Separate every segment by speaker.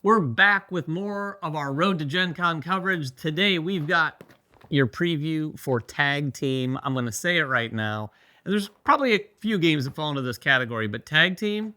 Speaker 1: We're back with more of our Road to Gen Con coverage. Today, we've got your preview for Tag Team. I'm going to say it right now. And there's probably a few games that fall into this category, but Tag Team,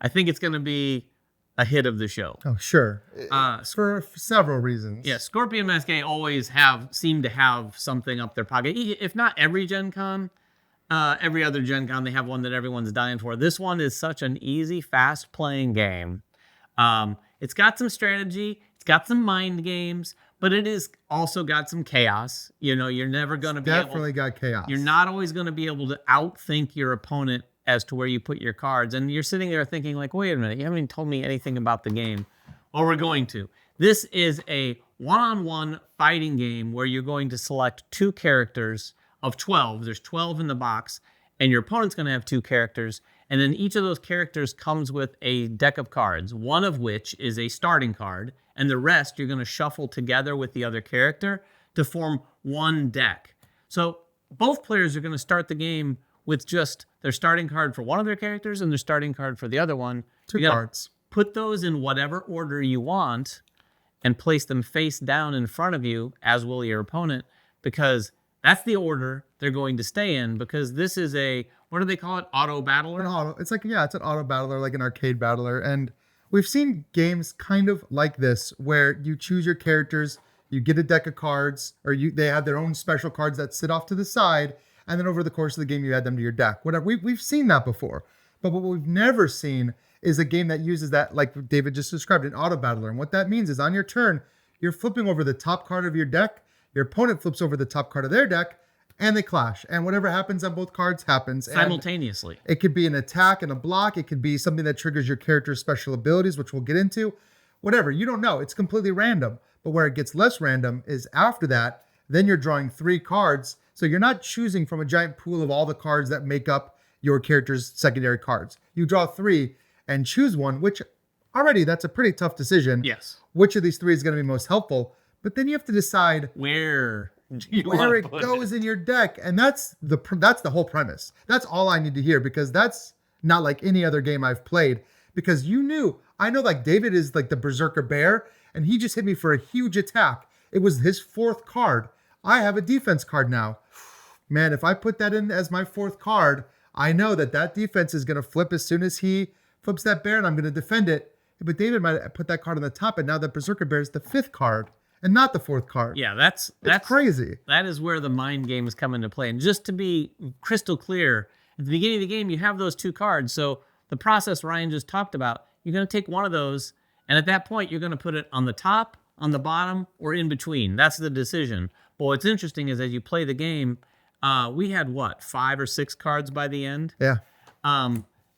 Speaker 1: I think it's going to be a hit of the show.
Speaker 2: Oh, sure. For several reasons.
Speaker 1: Yeah, Scorpion Masque always seem to have something up their pocket. If not every Gen Con, every other Gen Con, they have one that everyone's dying for. This one is such an easy, fast-playing game. It's got some strategy, it's got some mind games, but it is also got some chaos. You know, you're never going to be
Speaker 2: definitely got chaos.
Speaker 1: You're not always going to be able to outthink your opponent as to where you put your cards. And you're sitting there thinking like, wait a minute, you haven't even told me anything about the game. Well, we're going to. This is a one-on-one fighting game where you're going to select 2 characters of 12. There's 12 in the box, and your opponent's going to have 2 characters. And then each of those characters comes with a deck of cards, one of which is a starting card, and the rest you're going to shuffle together with the other character to form one deck. So both players are going to start the game with just their starting card for one of their characters and their starting card for the other one.
Speaker 2: 2 cards.
Speaker 1: Put those in whatever order you want and place them face down in front of you, as will your opponent, because that's the order they're going to stay in, because this is a, what do they call it? Auto battler?
Speaker 2: It's like, yeah, it's an auto battler, like an arcade battler. And we've seen games kind of like this where you choose your characters, you get a deck of cards, or they have their own special cards that sit off to the side, and then over the course of the game, you add them to your deck. Whatever. We've seen that before. But what we've never seen is a game that uses that, like David just described, an auto battler. And what that means is on your turn, you're flipping over the top card of your deck, your opponent flips over the top card of their deck, and they clash. And whatever happens on both cards happens.
Speaker 1: Simultaneously.
Speaker 2: And it could be an attack and a block. It could be something that triggers your character's special abilities, which we'll get into. Whatever. You don't know. It's completely random. But where it gets less random is after that, then you're drawing 3 cards. So you're not choosing from a giant pool of all the cards that make up your character's secondary cards. You draw 3 and choose one, which already that's a pretty tough decision.
Speaker 1: Yes.
Speaker 2: Which of these 3 is going to be most helpful? But then you have to decide
Speaker 1: where
Speaker 2: it goes in your deck. And that's the whole premise. That's all I need to hear, because that's not like any other game I've played. Because I know like David is like the Berserker Bear, and he just hit me for a huge attack. It was his 4th card. I have a defense card now. Man, if I put that in as my 4th card, I know that defense is going to flip as soon as he flips that bear, and I'm going to defend it. But David might put that card on the top, and now the Berserker Bear is the 5th card and not the 4th card.
Speaker 1: Yeah, that's
Speaker 2: crazy.
Speaker 1: That is where the mind games come into play. And just to be crystal clear, at the beginning of the game, you have those 2 cards. So the process Ryan just talked about, you're going to take one of those, and at that point, you're going to put it on the top, on the bottom, or in between. That's the decision. But what's interesting is as you play the game, we had 5 or 6 cards by the end?
Speaker 2: Yeah.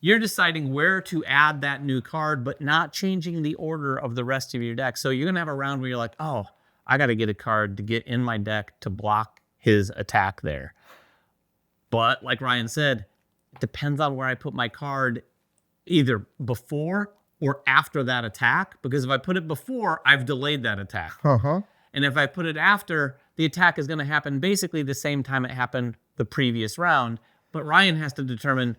Speaker 1: You're deciding where to add that new card, but not changing the order of the rest of your deck. So you're going to have a round where you're like, oh, I got to get a card to get in my deck to block his attack there. But like Ryan said, it depends on where I put my card either before or after that attack. Because if I put it before, I've delayed that attack. And if I put it after, the attack is going to happen basically the same time it happened the previous round. But Ryan has to determine,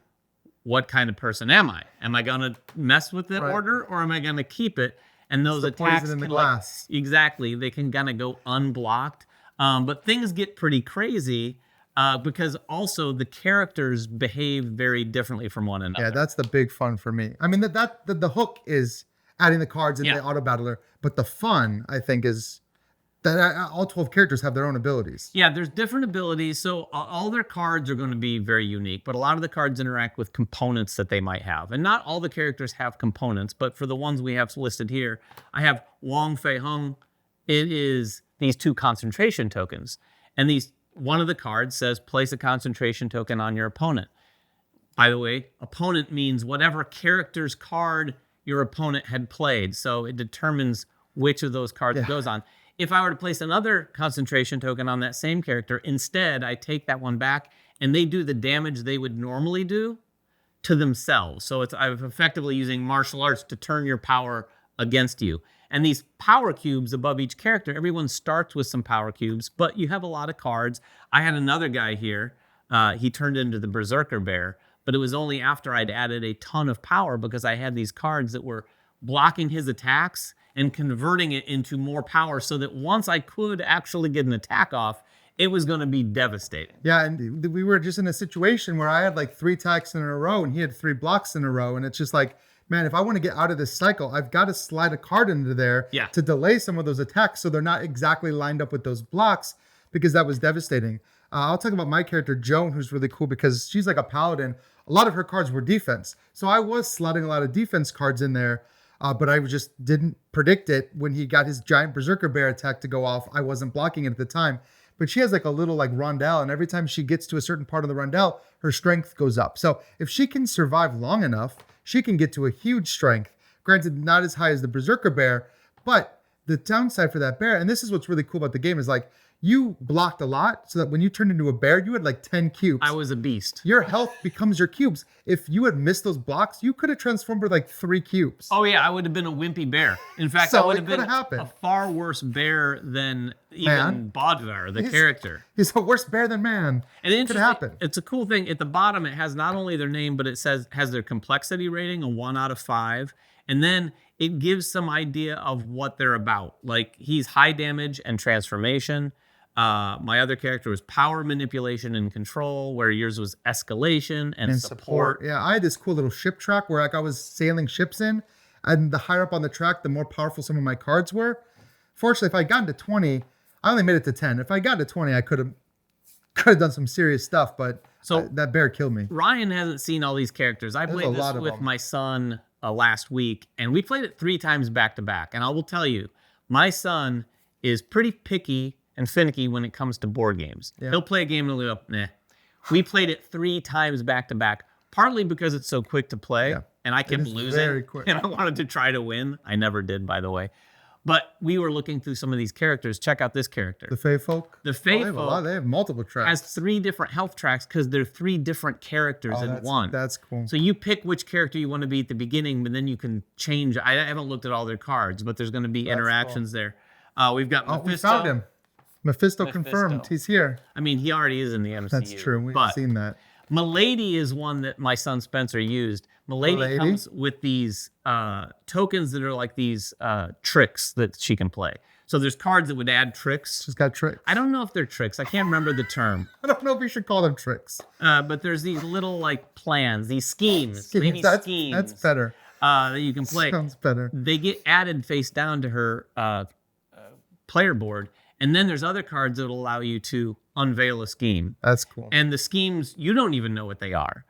Speaker 1: what kind of person am I? Am I going to mess with that order, or am I going to keep it? And those attacks
Speaker 2: in the glass.
Speaker 1: Exactly. They can kind of go unblocked. But things get pretty crazy because also the characters behave very differently from one another.
Speaker 2: Yeah, that's the big fun for me. I mean, the hook is adding the cards in the auto battler, but the fun, I think, is that all 12 characters have their own abilities.
Speaker 1: Yeah, there's different abilities. So all their cards are going to be very unique, but a lot of the cards interact with components that they might have. And not all the characters have components, but for the ones we have listed here, I have Wong Fei Hung. It is these 2 concentration tokens. And one of the cards says, place a concentration token on your opponent. By the way, opponent means whatever character's card your opponent had played. So it determines which of those cards it goes on. If I were to place another concentration token on that same character, instead, I take that one back, and they do the damage they would normally do to themselves. So I'm effectively using martial arts to turn your power against you. And these power cubes above each character, everyone starts with some power cubes, but you have a lot of cards. I had another guy here. He turned into the Berserker Bear, but it was only after I'd added a ton of power because I had these cards that were blocking his attacks and converting it into more power so that once I could actually get an attack off, it was going to be devastating.
Speaker 2: Yeah, and we were just in a situation where I had like 3 attacks in a row and he had 3 blocks in a row. And it's just like, man, if I want to get out of this cycle, I've got to slide a card into there to delay some of those attacks so they're not exactly lined up with those blocks, because that was devastating. I'll talk about my character, Joan, who's really cool because she's like a paladin. A lot of her cards were defense. So I was slotting a lot of defense cards in there, but I just didn't predict it. When he got his giant Berserker Bear attack to go off, I wasn't blocking it at the time. But she has like a little like rondelle, and every time she gets to a certain part of the rondelle, her strength goes up. So if she can survive long enough, she can get to a huge strength. Granted, not as high as the Berserker Bear, but the downside for that bear, and this is what's really cool about the game, is like you blocked a lot so that when you turned into a bear, you had like 10 cubes.
Speaker 1: I was a beast.
Speaker 2: Your health becomes your cubes. If you had missed those blocks, you could have transformed with like 3 cubes.
Speaker 1: Oh yeah, I would have been a wimpy bear. In fact,
Speaker 2: So
Speaker 1: I would
Speaker 2: it
Speaker 1: have been
Speaker 2: could
Speaker 1: a far worse bear than even Bodvar, the character.
Speaker 2: He's a worse bear than man.
Speaker 1: And
Speaker 2: It could happen.
Speaker 1: It's a cool thing. At the bottom, it has not only their name, but it has their complexity rating, a 1 out of 5. And then it gives some idea of what they're about. Like he's high damage and transformation. My other character was power, manipulation, and control, where yours was escalation and support.
Speaker 2: Yeah, I had this cool little ship track where like I was sailing ships in, and the higher up on the track, the more powerful some of my cards were. Fortunately, if I got into 20, I only made it to 10. If I got to 20, I could have done some serious stuff, but that bear killed me.
Speaker 1: Ryan hasn't seen all these characters. I played this with my son last week, and we played it 3 times back to back. And I will tell you, my son is pretty picky and finicky when it comes to board games. Yeah. He'll play a game and he'll go, nah. We played it 3 times back to back, partly because it's so quick to play, and I kept losing, and I wanted to try to win. I never did, by the way. But we were looking through some of these characters. Check out this character.
Speaker 2: The Fey Folk?
Speaker 1: The Fey Folk.
Speaker 2: They have multiple tracks.
Speaker 1: Has 3 different health tracks because they're 3 different characters in one.
Speaker 2: That's cool.
Speaker 1: So you pick which character you want to be at the beginning, but then you can change. I haven't looked at all their cards, but there's going to be interactions there. We've got Mephisto.
Speaker 2: We found him. Mephisto confirmed. He's here.
Speaker 1: I mean, he already is in the MCU.
Speaker 2: That's true. We've seen that.
Speaker 1: Milady is one that my son Spencer used. Milady comes with these tokens that are like these tricks that she can play. So there's cards that would add tricks.
Speaker 2: She's got tricks.
Speaker 1: I don't know if they're tricks. I can't remember the term.
Speaker 2: I don't know if we should call them tricks.
Speaker 1: But there's these little like plans, these schemes. Schemes.
Speaker 2: That's better.
Speaker 1: That you can play.
Speaker 2: Sounds better.
Speaker 1: They get added face down to her player board. And then there's other cards that will allow you to unveil a scheme.
Speaker 2: That's cool.
Speaker 1: And the schemes, you don't even know what they are.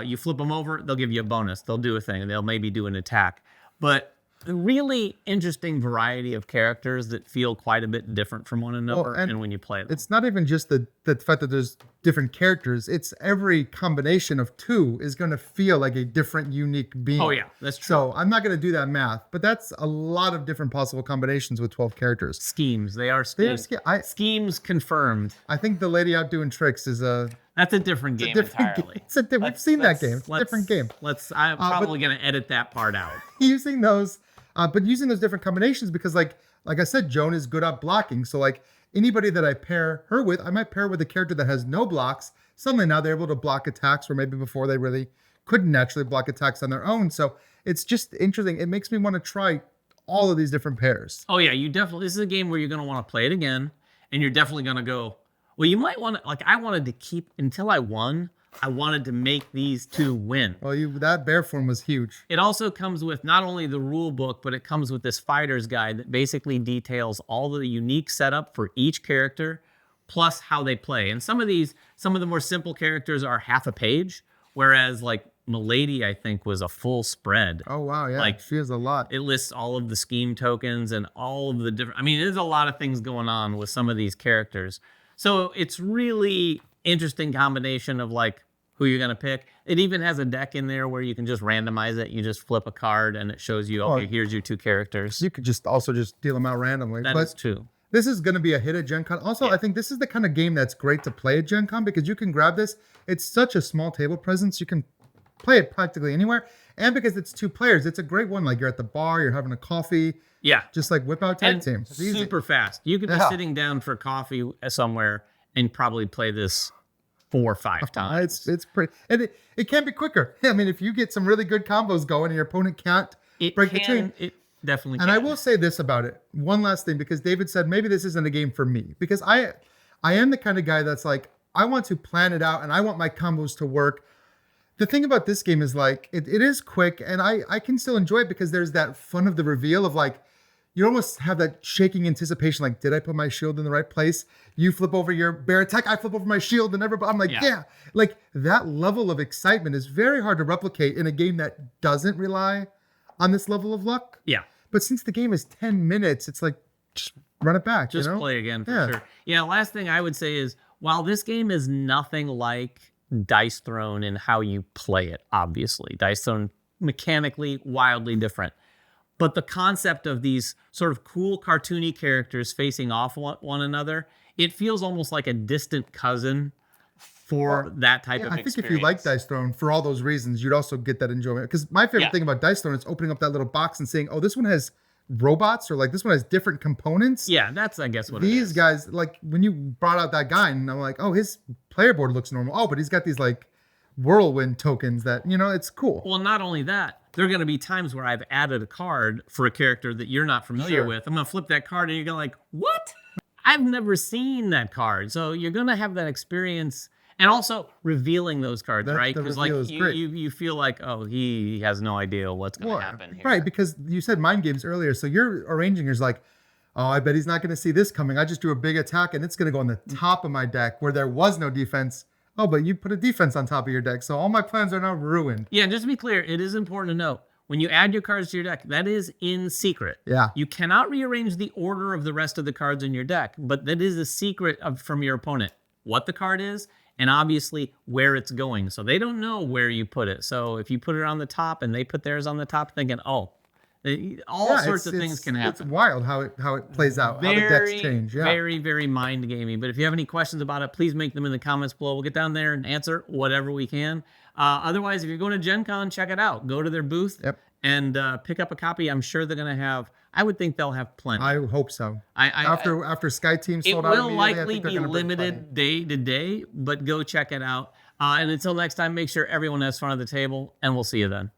Speaker 1: You flip them over, they'll give you a bonus. They'll do a thing. They'll maybe do an attack. But a really interesting variety of characters that feel quite a bit different from one another and when you play them.
Speaker 2: It's not even just the fact that there's different characters. It's every combination of 2 is going to feel like a different, unique being.
Speaker 1: Oh, yeah, that's true.
Speaker 2: So I'm not going to do that math, but that's a lot of different possible combinations with 12 characters.
Speaker 1: Schemes. They are schemes. Schemes confirmed.
Speaker 2: I think the lady out doing tricks is
Speaker 1: That's a different game entirely.
Speaker 2: We've seen that game. It's a different game.
Speaker 1: I'm probably going to edit that part out.
Speaker 2: Using those different combinations because like I said, Joan is good at blocking. So like anybody that I pair her with, I might pair with a character that has no blocks. Suddenly now they're able to block attacks where maybe before they really couldn't naturally block attacks on their own. So it's just interesting. It makes me want to try all of these different pairs.
Speaker 1: Oh yeah, this is a game where you're going to want to play it again, and you're definitely going to go, well, you might want to, like I wanted to keep, until I won, I wanted to make these 2 win.
Speaker 2: Well, that bear form was huge.
Speaker 1: It also comes with not only the rule book, but it comes with this fighter's guide that basically details all the unique setup for each character, plus how they play. And some of the more simple characters are half a page, whereas like Milady, I think, was a full spread.
Speaker 2: Oh, wow, yeah.
Speaker 1: Like,
Speaker 2: she has a lot.
Speaker 1: It lists all of the scheme tokens and all of the different... I mean, there's a lot of things going on with some of these characters. So it's really interesting combination of like who you're going to pick. It even has a deck in there where you can just randomize it. You just flip a card and it shows you, okay, here's your 2 characters.
Speaker 2: You could just deal them out randomly.
Speaker 1: That's true.
Speaker 2: This is going to be a hit at Gen Con. Also, I think this is the kind of game that's great to play at Gen Con because you can grab this. It's such a small table presence. You can play it practically anywhere. And because it's 2 players, it's a great one. Like you're at the bar, you're having a coffee.
Speaker 1: Yeah.
Speaker 2: Just like whip out tag team.
Speaker 1: It's super fast. You could be sitting down for coffee somewhere and probably play this 4 or 5 times.
Speaker 2: It's pretty, and it can be quicker. I mean, if you get some really good combos going and your opponent can't break the chain.
Speaker 1: It definitely
Speaker 2: and
Speaker 1: can.
Speaker 2: I will say this about it. One last thing, because David said maybe this isn't a game for me, because I am the kind of guy that's like, I want to plan it out and I want my combos to work. The thing about this game is like, it is quick and I can still enjoy it because there's that fun of the reveal of like, you almost have that shaking anticipation. Like, did I put my shield in the right place? You flip over your bear attack. I flip over my shield and everybody, I'm like, yeah. Like that level of excitement is very hard to replicate in a game that doesn't rely on this level of luck.
Speaker 1: Yeah.
Speaker 2: But since the game is 10 minutes, it's like, just run it back.
Speaker 1: Just play again for sure. Yeah, last thing I would say is, while this game is nothing like Dice Throne in how you play it, obviously. Dice Throne mechanically wildly different. But the concept of these sort of cool cartoony characters facing off one another, it feels almost like a distant cousin for that type of experience.
Speaker 2: I think if you like Dice Throne, for all those reasons, you'd also get that enjoyment. Because my favorite thing about Dice Throne is opening up that little box and saying, oh, this one has robots, or like this one has different components.
Speaker 1: Yeah, that's, I guess, what
Speaker 2: these guys, like when you brought out that guy, and I'm like, oh, his player board looks normal. Oh, but he's got these like whirlwind tokens that, it's cool.
Speaker 1: Well, not only that, there are going to be times where I've added a card for a character that you're not familiar with. I'm going to flip that card and you're going to like, what? I've never seen that card. So you're going to have that experience. And also revealing those cards, right? Because like you feel like, oh, he has no idea what's going to happen here.
Speaker 2: Right, because you said mind games earlier. So you're arranging is like, oh, I bet he's not going to see this coming. I just do a big attack and it's going to go on the top of my deck where there was no defense. Oh, but you put a defense on top of your deck. So all my plans are now ruined.
Speaker 1: Yeah, just to be clear, it is important to note, when you add your cards to your deck, that is in secret.
Speaker 2: Yeah.
Speaker 1: You cannot rearrange the order of the rest of the cards in your deck, but that is a secret from your opponent, what the card is, and obviously where it's going. So they don't know where you put it. So if you put it on the top and they put theirs on the top, thinking, oh, all sorts of things can happen.
Speaker 2: It's wild how it plays out, how the decks change. Yeah.
Speaker 1: Very, very mind gaming. But if you have any questions about it, please make them in the comments below. We'll get down there and answer whatever we can. Otherwise, if you're going to Gen Con, check it out. Go to their booth and pick up a copy. I'm sure they're going to have, I would think they'll have plenty.
Speaker 2: I hope so. After Sky Team sold out,
Speaker 1: it will likely be limited day to day, but go check it out. And until next time, make sure everyone has fun at the table, and we'll see you then.